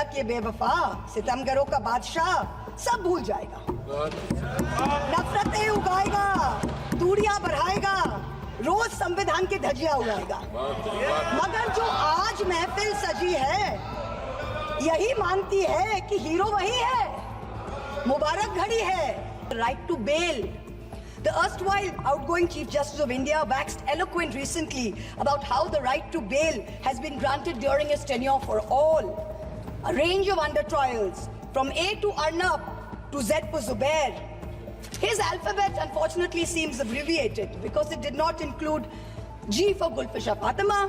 तलक ये बेवफा सितमगरों का बादशाह सब भूल जाएगा, नफरतें उगाएगा, दूरियां बढ़ाएगा, रोज संविधान की धज्जियां उड़ाएगा। मगर जो आज महफिल सजी है यही मानती है कि हीरो वही है, मुबारक घड़ी है। Right to bell. The erstwhile outgoing Chief Justice of India waxed eloquent recently about how the right to bail has been granted during his tenure for all. A range of under trials, from A to Arnab to Z for Zubair. His alphabet unfortunately seems abbreviated because it did not include G for Gulfisha Fatima,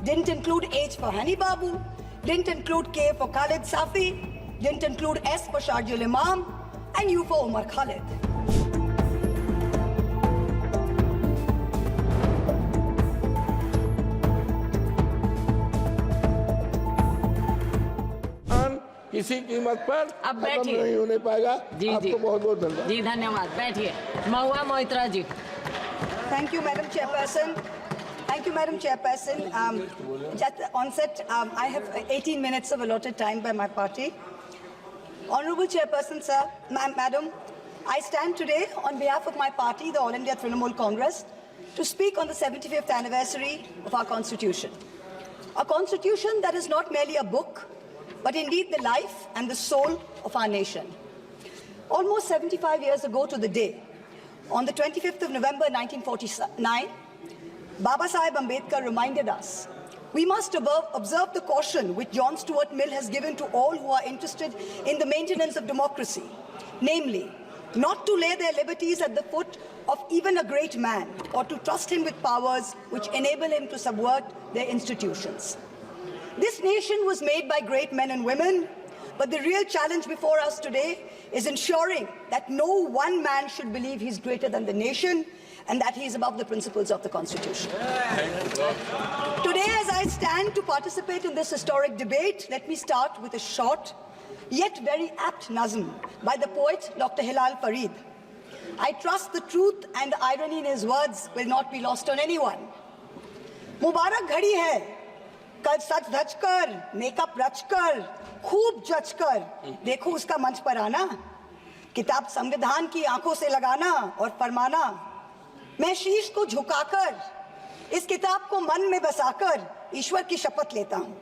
didn't include H for Hani Babu, didn't include K for Khalid Safi, didn't include S for Sharjul Imam, and U for Umar Khalid. किसी कीमत पर अब खत्म नहीं होने पाएगा। जी आपको बहुत बहुत धन्यवाद। जी धन्यवाद। बैठिए। महुआ मोहित्रा जी। Thank you, Madam Chairperson. Thank you, Madam Chairperson. Just onset, I have 18 minutes of allotted time by my party. Honorable Chairperson, sir, Madam, I stand today on behalf of my party, the All India Trinamool Congress, to speak on the 75th anniversary of our Constitution. A Constitution that is not merely a book, but indeed the life and the soul of our nation. Almost 75 years ago to the day, on the 25th of November 1949, Baba Sahib Ambedkar reminded us, we must observe the caution which John Stuart Mill has given to all who are interested in the maintenance of democracy, namely, not to lay their liberties at the foot of even a great man, or to trust him with powers which enable him to subvert their institutions. This nation was made by great men and women, but the real challenge before us today is ensuring that no one man should believe he's greater than the nation and that he is above the principles of the Constitution. Today, as I stand to participate in this historic debate, let me start with a short, yet very apt nazm by the poet Dr. Hilal Farid. I trust the truth and the irony in his words will not be lost on anyone. Mubarak ghadi hai, कल सच धज कर, makeup रच कर, खूब जच कर, देखो उसका मंच पर आना, किताब संविधान की आंखों से लगाना और फरमाना, मैं शीश को झुकाकर, इस किताब को मन में बसाकर ईश्वर की शपथ लेता हूँ।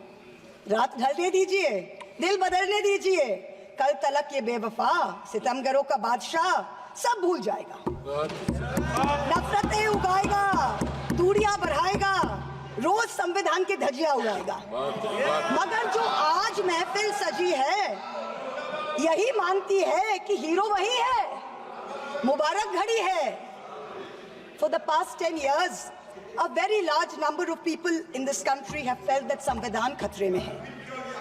रात ढलने दीजिए, दिल बदलने दीजिए, कल तलक ये बेवफा सितमगरों का बादशाह सब भूल जाएगा, नफरतें उगाएगा, दूरियां बढ़ाएगा, रोज संविधान की धज्जियां उड़ाएगा। मगर जो आज महफिल सजी है यही मानती है कि हीरो वही है, मुबारक घड़ी है। For the past 10 years, a very large number of people in this country have felt that संविधान खतरे में है.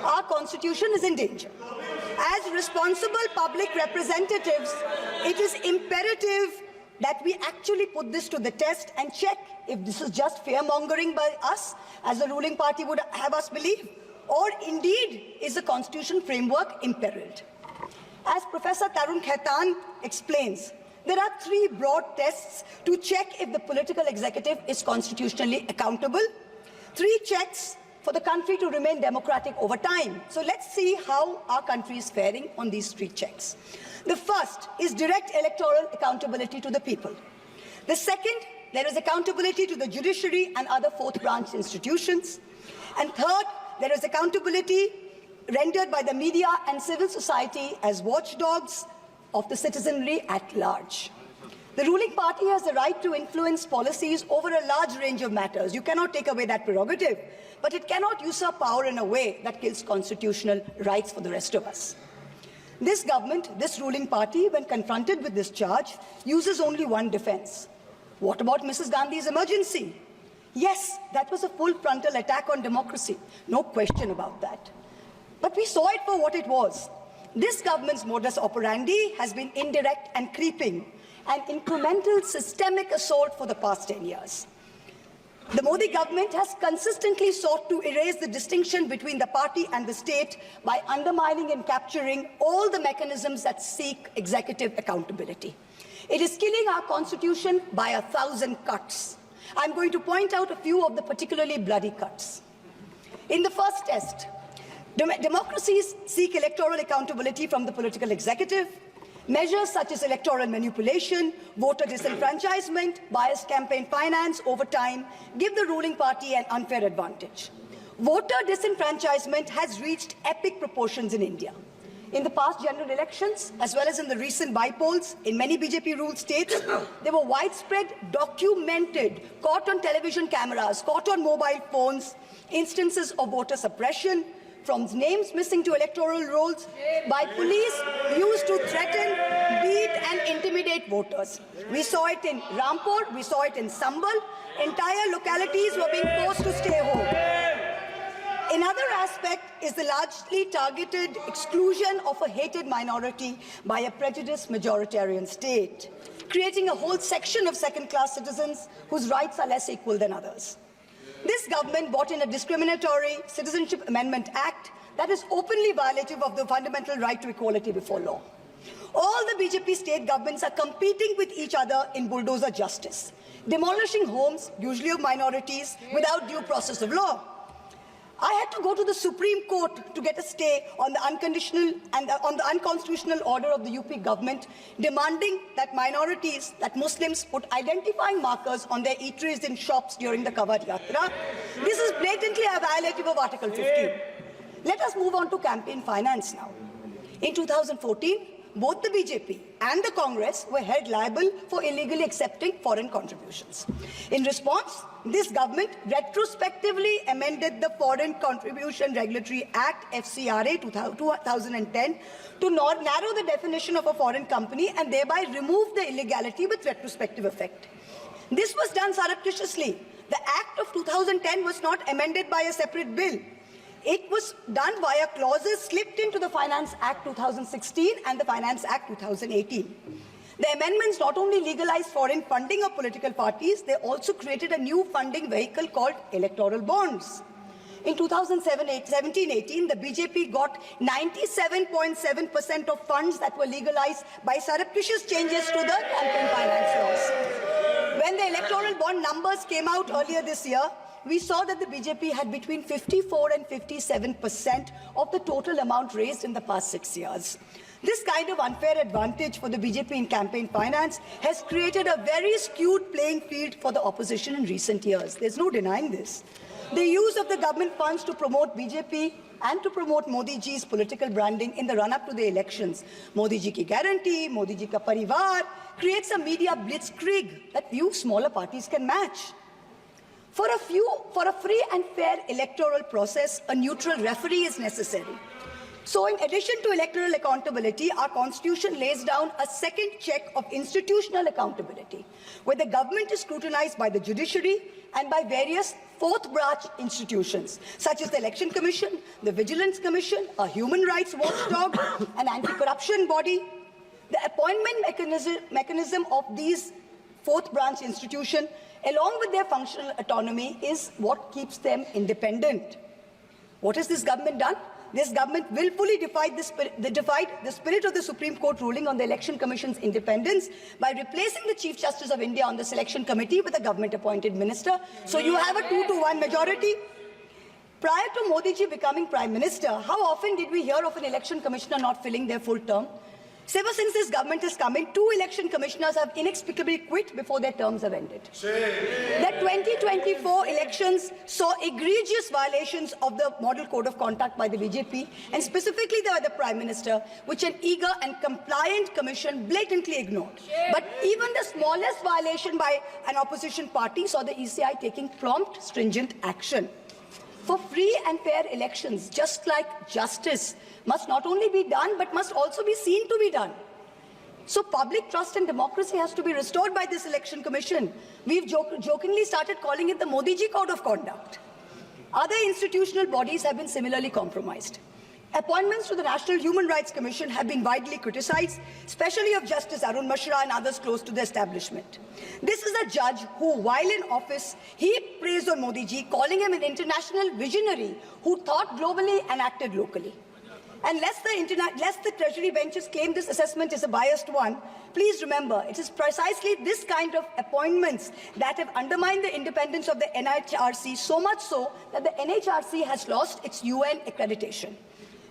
Our constitution is in danger. As responsible public representatives, it is imperative that we actually put this to the test and check if this is just fear-mongering by us, as the ruling party would have us believe, or indeed is the constitution framework imperiled. As Professor Tarun Khaitan explains, there are three broad tests to check if the political executive is constitutionally accountable. Three checks for the country to remain democratic over time. So let's see how our country is faring on these three checks. The first is direct electoral accountability to the people. The second, there is accountability to the judiciary and other fourth branch institutions. And third, there is accountability rendered by the media and civil society as watchdogs of the citizenry at large. The ruling party has the right to influence policies over a large range of matters. You cannot take away that prerogative, but it cannot usurp power in a way that kills constitutional rights for the rest of us. This government, this ruling party, when confronted with this charge, uses only one defense. What about Mrs. Gandhi's emergency? Yes, that was a full frontal attack on democracy. No question about that. But we saw it for what it was. This government's modus operandi has been indirect and creeping, an incremental systemic assault for the past 10 years. The Modi government has consistently sought to erase the distinction between the party and the state by undermining and capturing all the mechanisms that seek executive accountability. It is killing our constitution by 1,000 cuts. I'm going to point out a few of the particularly bloody cuts. In the first test, Democracies seek electoral accountability from the political executive. Measures such as electoral manipulation, voter disenfranchisement, biased campaign finance over time give the ruling party an unfair advantage. Voter disenfranchisement has reached epic proportions in India. In the past general elections, as well as in the recent by-polls in many BJP-ruled states, there were widespread, documented, caught on television cameras, caught on mobile phones, instances of voter suppression, from names missing to electoral rolls, by police used to threaten, beat and intimidate voters. We saw it in Rampur, we saw it in Sambal. Entire localities were being forced to stay home. Another aspect is the largely targeted exclusion of a hated minority by a prejudiced majoritarian state, creating a whole section of second-class citizens whose rights are less equal than others. This government brought in a discriminatory Citizenship Amendment Act that is openly violative of the fundamental right to equality before law. All the BJP state governments are competing with each other in bulldozer justice, demolishing homes, usually of minorities, without due process of law. I had to go to the Supreme Court to get a stay on the unconstitutional order of the UP government, demanding that minorities, that Muslims, put identifying markers on their eateries in shops during the Kawad Yatra. This is blatantly a violative of Article 15. Let us move on to campaign finance now. In 2014, both the BJP and the Congress were held liable for illegally accepting foreign contributions. In response, this government retrospectively amended the Foreign Contribution Regulatory Act, FCRA 2010, to narrow the definition of a foreign company and thereby remove the illegality with retrospective effect. This was done surreptitiously. The Act of 2010 was not amended by a separate bill. It was done via clauses slipped into the Finance Act 2016 and the Finance Act 2018. The amendments not only legalized foreign funding of political parties, they also created a new funding vehicle called electoral bonds. In 2017-18, the BJP got 97.7% of funds that were legalized by surreptitious changes to the campaign finance laws. When the electoral bond numbers came out earlier this year, we saw that the BJP had between 54 and 57% of the total amount raised in the past 6 years. This kind of unfair advantage for the BJP in campaign finance has created a very skewed playing field for the opposition in recent years. There's no denying this. The use of the government funds to promote BJP and to promote Modi ji's political branding in the run-up to the elections, Modi ji ki guarantee, Modi ji ka parivar, creates a media blitzkrieg that few smaller parties can match. For a free and fair electoral process, a neutral referee is necessary. So in addition to electoral accountability, our constitution lays down a second check of institutional accountability, where the government is scrutinized by the judiciary and by various fourth branch institutions, such as the Election Commission, the Vigilance Commission, a human rights watchdog, an anti-corruption body. The appointment mechanism of these fourth branch institutions, along with their functional autonomy, is what keeps them independent. What has this government done? This government willfully defied the spirit of the Supreme Court ruling on the Election Commission's independence by replacing the Chief Justice of India on the selection committee with a government-appointed minister. So you have a 2-to-1 majority. Prior to Modi ji becoming Prime Minister, how often did we hear of an election commissioner not filling their full term? Ever since this government has come in, 2 election commissioners have inexplicably quit before their terms have ended. The 2024 elections saw egregious violations of the Model Code of Conduct by the BJP, and specifically by the Prime Minister, which an eager and compliant commission blatantly ignored. But even the smallest violation by an opposition party saw the ECI taking prompt, stringent action. For free and fair elections, just like justice must not only be done, but must also be seen to be done. So public trust in democracy has to be restored by this election commission. We've jokingly started calling it the Modi ji Code of Conduct. Other institutional bodies have been similarly compromised. Appointments to the National Human Rights Commission have been widely criticized, especially of Justice Arun Mishra and others close to the establishment. This is a judge who, while in office, he praised on Modi ji, calling him an international visionary who thought globally and acted locally. And lest the Treasury benches claim this assessment is a biased one, please remember, it is precisely this kind of appointments that have undermined the independence of the NHRC, so much so that the NHRC has lost its UN accreditation.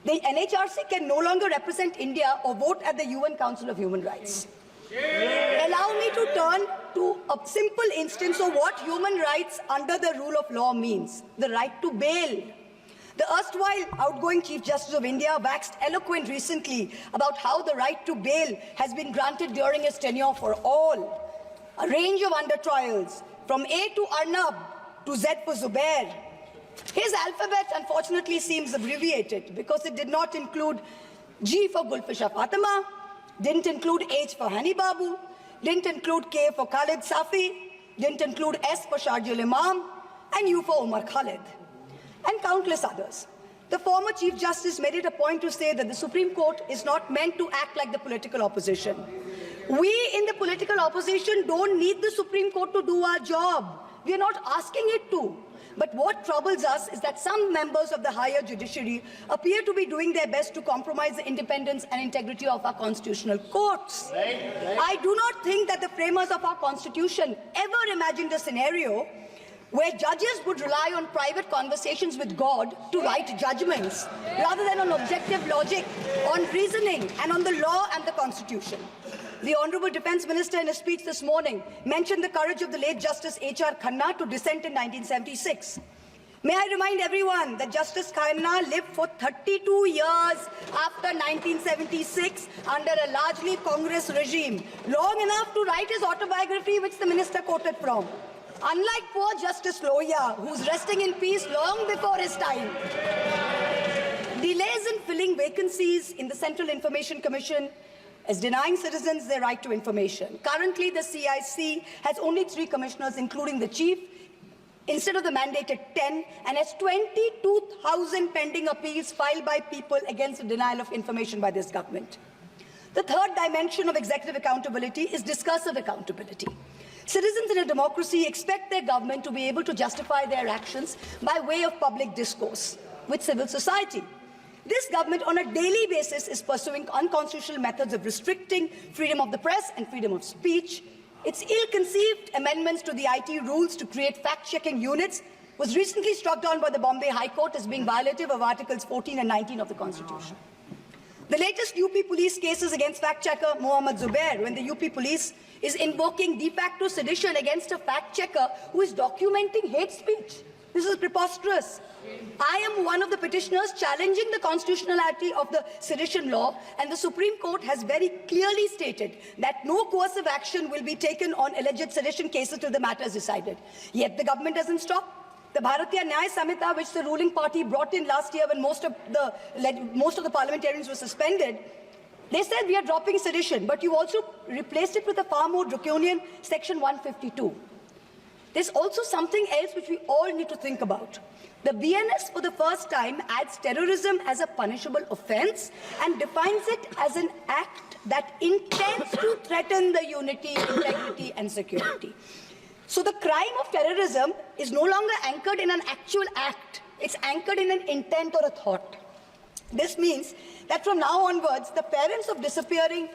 The NHRC can no longer represent India or vote at the UN Council of Human Rights. Allow me to turn to a simple instance of what human rights under the rule of law means, the right to bail. The erstwhile outgoing Chief Justice of India waxed eloquent recently about how the right to bail has been granted during his tenure for all. A range of under-trials, from A to Arnab to Z for Zubair. His alphabet, unfortunately, seems abbreviated because it did not include G for Gulfisha Fatima, didn't include H for Hani Babu, didn't include K for Khalid Safi, didn't include S for Sharjil Imam, and U for Umar Khalid, and countless others. The former Chief Justice made it a point to say that the Supreme Court is not meant to act like the political opposition. We in the political opposition don't need the Supreme Court to do our job. We are not asking it to. But what troubles us is that some members of the higher judiciary appear to be doing their best to compromise the independence and integrity of our constitutional courts. I do not think that the framers of our constitution ever imagined a scenario where judges would rely on private conversations with God to write judgments, rather than on objective logic, on reasoning, and on the law and the Constitution. The Honourable Defence Minister, in a speech this morning, mentioned the courage of the late Justice H.R. Khanna to dissent in 1976. May I remind everyone that Justice Khanna lived for 32 years after 1976 under a largely Congress regime, long enough to write his autobiography, which the minister quoted from. Unlike poor Justice Lohia, who's resting in peace long before his time. Delays in filling vacancies in the Central Information Commission is denying citizens their right to information. Currently, the CIC has only 3 commissioners, including the chief, instead of the mandated 10, and has 22,000 pending appeals filed by people against the denial of information by this government. The third dimension of executive accountability is discursive accountability. Citizens in a democracy expect their government to be able to justify their actions by way of public discourse with civil society. This government on a daily basis is pursuing unconstitutional methods of restricting freedom of the press and freedom of speech. Its ill-conceived amendments to the IT rules to create fact-checking units was recently struck down by the Bombay High Court as being violative of Articles 14 and 19 of the Constitution. The latest UP police cases against fact-checker Mohammad Zubair, when the UP police is invoking de facto sedition against a fact-checker who is documenting hate speech. This is preposterous. I am one of the petitioners challenging the constitutionality of the sedition law, and the Supreme Court has very clearly stated that no coercive action will be taken on alleged sedition cases till the matter is decided. Yet the government doesn't stop. The Bharatiya Nyaya Samhita, which the ruling party brought in last year when most of the parliamentarians were suspended, they said we are dropping sedition, but you also replaced it with a far more draconian Section 152. There's also something else which we all need to think about. The BNS for the first time adds terrorism as a punishable offence and defines it as an act that intends to threaten the unity, integrity and security. So the crime of terrorism is no longer anchored in an actual act. It's anchored in an intent or a thought. This means that from now onwards, the parents of disappearing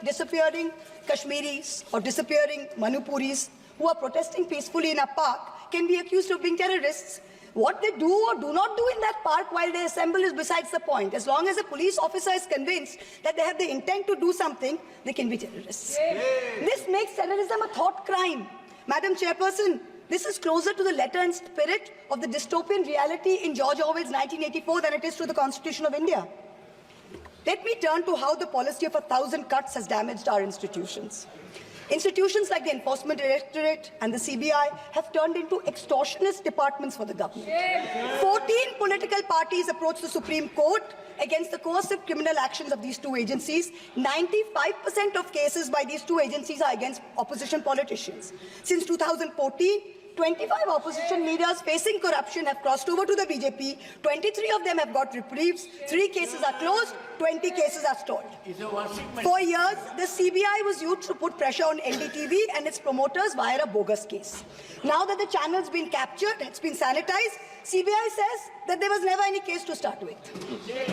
Kashmiris or disappearing Manipuris who are protesting peacefully in a park can be accused of being terrorists. What they do or do not do in that park while they assemble is besides the point. As long as a police officer is convinced that they have the intent to do something, they can be terrorists. This makes terrorism a thought crime. Madam Chairperson, this is closer to the letter and spirit of the dystopian reality in George Orwell's 1984 than it is to the Constitution of India. Let me turn to how the policy of 1,000 cuts has damaged our institutions. Institutions like the Enforcement Directorate and the CBI have turned into extortionist departments for the government. 14 political parties approached the Supreme Court against the coercive criminal actions of these two agencies. 95% of cases by these two agencies are against opposition politicians. Since 2014, 25 opposition leaders facing corruption have crossed over to the BJP. 23 of them have got reprieves. 3 cases are closed. 20 cases are stalled. For years, the CBI was used to put pressure on NDTV and its promoters via a bogus case. Now that the channel's been captured, it's been sanitized, CBI says that there was never any case to start with.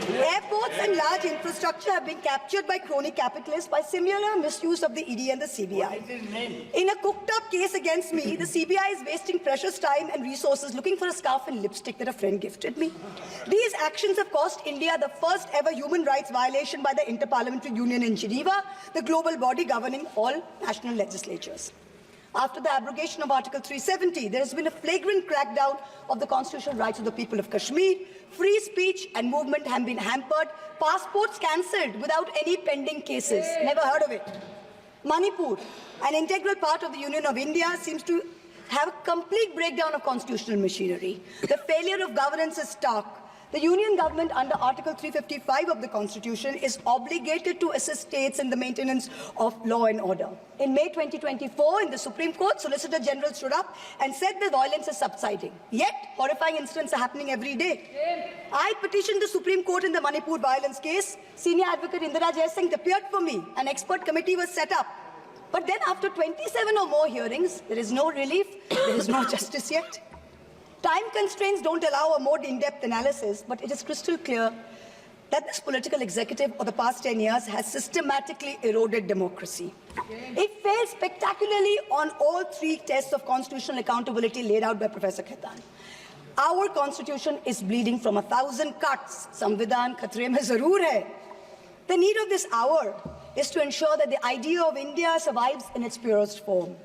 Airports and large infrastructure have been captured by crony capitalists by similar misuse of the ED and the CBI. In a cooked-up case against me, the CBI is wasting precious time and resources looking for a scarf and lipstick that a friend gifted me. These actions have cost India the first ever human rights violation by the Interparliamentary Union in Geneva, the global body governing all national legislatures. After the abrogation of Article 370, there has been a flagrant crackdown of the constitutional rights of the people of Kashmir. Free speech and movement have been hampered. Passports cancelled without any pending cases. Never heard of it. Manipur, an integral part of the Union of India, seems to have a complete breakdown of constitutional machinery. The failure of governance is stark. The Union government under Article 355 of the Constitution is obligated to assist states in the maintenance of law and order. In May 2024, in the Supreme Court, Solicitor General stood up and said the violence is subsiding. Yet, horrifying incidents are happening every day. I petitioned the Supreme Court in the Manipur violence case. Senior advocate Indira Jaisingh appeared for me. An expert committee was set up. But then after 27 or more hearings, there is no relief, there is no justice yet. Time constraints don't allow a more in-depth analysis, but it is crystal clear that this political executive of the past 10 years has systematically eroded democracy. It failed spectacularly on all three tests of constitutional accountability laid out by Professor Khaitan. Our constitution is bleeding from 1,000 cuts. Samvidhan khatre mein zarur hai. The need of this hour is to ensure that the idea of India survives in its purest form.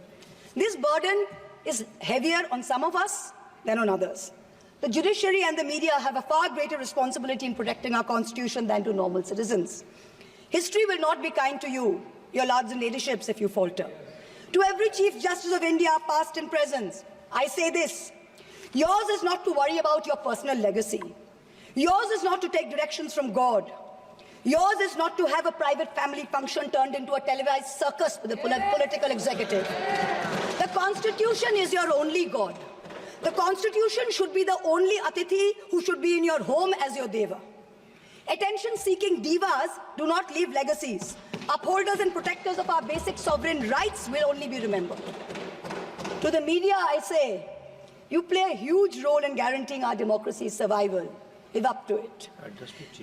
This burden is heavier on some of us than on others. The judiciary and the media have a far greater responsibility in protecting our constitution than do normal citizens. History will not be kind to you, your lords and ladyships, if you falter. To every Chief Justice of India, past and present, I say this: yours is not to worry about your personal legacy. Yours is not to take directions from God. Yours is not to have a private family function turned into a televised circus with a political executive. The Constitution is your only God. The Constitution should be the only Atithi who should be in your home as your Deva. Attention-seeking divas do not leave legacies. Upholders and protectors of our basic sovereign rights will only be remembered. To the media, I say, you play a huge role in guaranteeing our democracy's survival. Live up to it.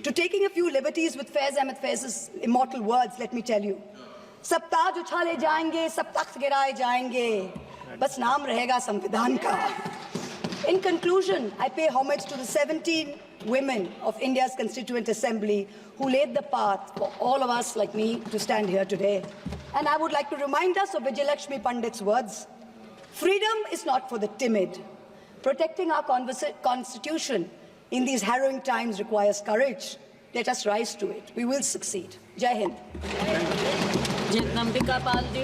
To taking a few liberties with Faiz Ahmed Faiz's immortal words, let me tell you. Sab taaj uchhale jayenge, sab takht giraye jayenge. Bas naam rahega Samvidhan ka. In conclusion, I pay homage to the 17 women of India's Constituent Assembly who laid the path for all of us like me to stand here today. And I would like to remind us of Vijayalakshmi Pandit's words. Freedom is not for the timid. Protecting our constitution in these harrowing times requires courage. Let us rise to it. We will succeed. Jai Hind. Jitnambika Pal ji.